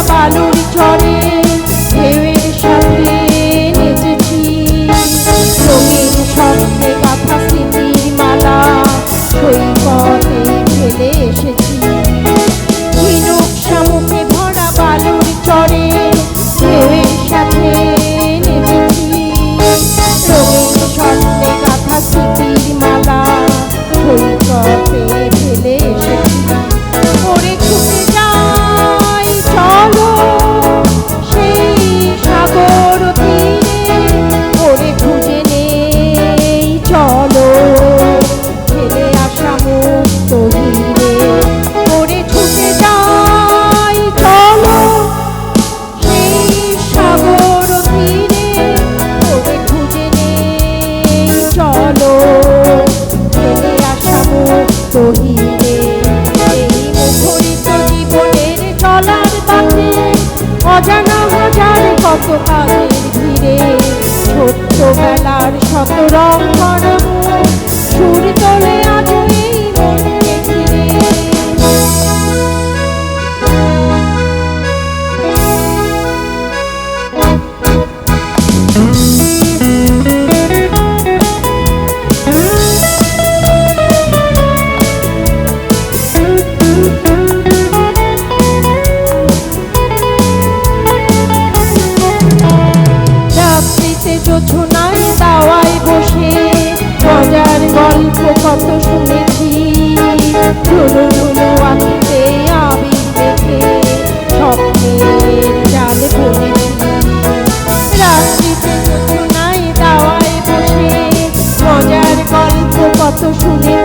বালুর চরে ঢেউয়ের সাথে নেচেছি। রঙিন স্বপ্নে গাঁথা স্মৃতির মালা সৈকতে ফেলে এসেছি। ঝিনুক শামুকে ভরা বালুর চরে ঢেউয়ের সাথে নেচেছি। রঙিন স্বপ্নে গাঁথা স্মৃতির মালা সৈকতে ফেলে এসেছি। ওরে ছুটে যাই চলো সেই সাগর তীরে, ওরে খুঁজে নেই চলো ফেলে আসা মুক্ত হিরে। ওরে ছুটে যাই চলো সেই সাগর তীরে, ওরে খুঁজে নেই চলো ফেলে আসা মুক্ত হিরে। এই মুখরিত জীবনের চলার পথে অজানা হাজার কত কাজের ভিড়ে, ছোট্টবেলার শত রং করা মুখ সুর তোলে আজ এই মনকে ঘিরে। রাত্রিতে জোছনায় দাওয়ায় বসে মজার গল্প কত শুনেছি। ঝুলু ঝুলু আঁকিতে আবির দেখে স্বপ্নের জাল বুনেছি। রাত্রিতে জোছনায় দাওয়ায় বসে মজার গল্প কত শুনেছি।